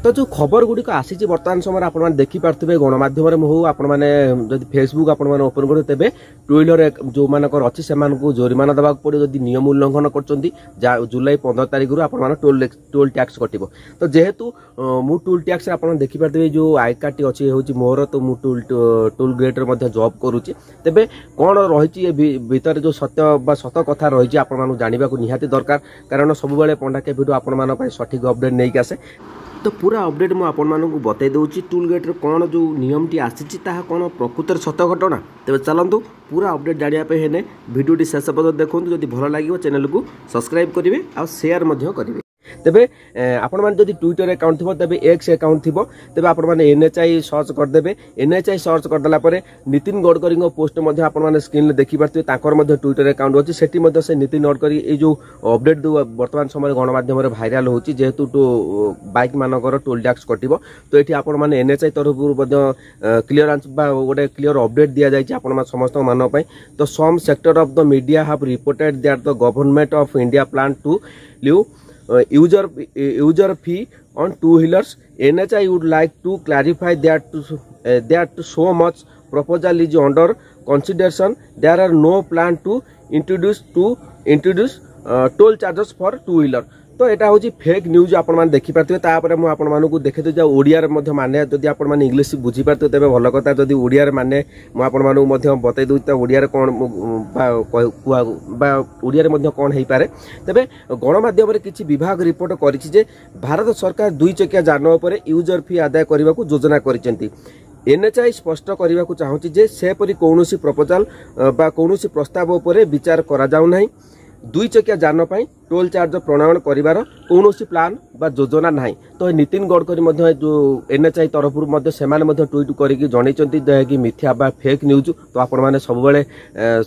तो जो खबर गुड़िक आसी बर्तमान समय आपने देखिपे गणमाध्यम हो आपने फेसबुक आपने ओपन कर तेज टू व्हीलर जो मानकर अच्छी से जोरिमाना देवा पड़े जदि नियम उल्लंघन कर जुलाई 15 तारिख रु आप टोल टैक्स कटो। तो जेहेतु मु टोल टैक्स आप देखिपे जो आई कार्ड अच्छी हूँ मोर तो मु टोल गेट जॉब करुच्ची तेज कौन रही भितर जो सत्य सत कथा रही आप जानवा निहाती दरकार कारण सब पंडा के भिडियो आपण सठिक अपडेट नहीं आसे। तो पूरा अपडेट मुझे आपको बतई दूसरी टोल गेट कौन जो नियम टी आसी कौन प्रकृतर सत घटना तेज चलतु पूरा अपडेट जानापी हेने भिडियो शेष पर्यटन देखो जब भल लगे चैनल को सब्सक्राइब करेंगे और शेयर करेंगे। तेबे आपण माने जदि ट्विटर अकाउंट थिबो तेबे एक्स अकाउंट थिबो तेबे आपण माने एनएचआई सर्च कर देबे। एनएचआई सर्च कर देला परे नितिन गडकरी को पोस्ट मध्ये आपण माने स्क्रीन ले देखि पारते ताकर मध्ये ट्विटर अकाउंट अछि सेठी मध्ये से नितिन गडकरी ए जो अपडेट वर्तमान समय गणमाध्यम रे भाइराल होछि जेहेतु तो बाइक मानकर टोल टैक्स कटिबो। तो एठी आपण माने एनएचआई तरफ मध्ये क्लियरेंस बा गोटे क्लियर अपडेट दिया जाय छि आपण मा समस्त मान पय। तो some sector of the media have reported that the government of India plan to levy user fee on two-wheelers. NHI would like to clarify that so much proposal is under consideration. There are no plan to introduce toll charges for two-wheeler. तो यहाँ हूँ fake news आपने देखिपे तापर मुझे देखे जो ओडिया माने जदि आप इंग्लीश बुझीपारे तेज भल कथा जदि ओडिया माने मुझे बतई दूँ तो ओडिया कौन ओडिया कौन हो पारे। तेज गणमाध्यम किसी विभाग रिपोर्ट कर भारत सरकार दुई चकिया जान उपर यूजर फी आदाय करने को योजना कर। एनएचआई स्पष्ट करने को चाहूँगी सेपरी कौन प्रपोजाल बा कौन प्रस्ताव उपर विचार करा जाऊ नहीं। दुई चकिया जान पाई टोल चार्ज प्रणयन करिवार कौनसी प्लान बा योजना नहीं। तो नितिन गडकरी जो एनएचआई तरफ ट्वीट करके जनइंट जहाँकि मिथ्या बा फेक न्यूज। तो आपण मैंने सब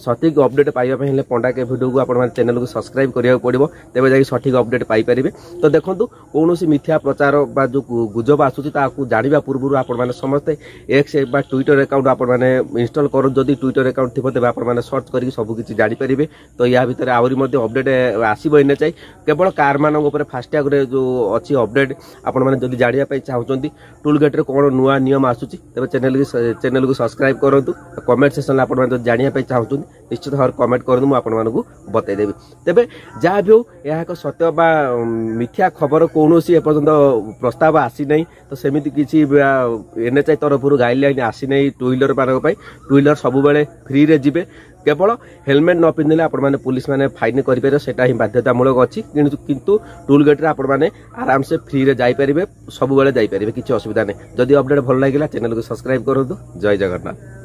सठिक अपडेट पाइबापे पंडा के भिडियो को आप चैनल को सब्सक्राइब करा पड़ो तेज जा सठिक अपडेट पाइपर। तो देखो कौन मिथ्या प्रचार बा जो गुजब आसूसी जाना पूर्व आप समस्ते एक्स बा ट्विटर अकाउंट आपने इनस्टॉल कर जदि ट्विटर अकाउंट थी तेज आप सर्च करके सबकि जानीपर। तो या भितर आहरी अपडेट आसो एनएचआई केवल कार मान फास्टैग जो अच्छी अपडेट आपण मैंने जब जानापी चाहते टोल गेट रे कौन नुआ नियम आसूची तेज चैनल को सब्सक्राइब करूँ। कमेंट सेक्शन आप जानापी चाहते निश्चित भाव कमेंट करूँ मुझे बतईदेवी। तेज जहाँ भी हो यह एक सत्य बा मिथ्या खबर कौन एपर्तंत प्रस्ताव आसी नहीं। तो सेमती किसी एनएचआई तरफ गाइडलाइन आसी नहीं टू व्हीलर मान टू व्हीलर सब फ्री रे जीवे केवल हेलमेट न पिंधले आपण माने पुलिस माने फाइन करें सेटा ही बाध्यतामूलक अच्छी किंतु टोल गेट रे आपण माने आराम से फ्री रे जाई परिबे सब बेले जाई परिबे किसी असुविधा नहीं। जदि अपडेट भल लागिला चैनल को सब्सक्राइब करंतु। जय जगन्नाथ।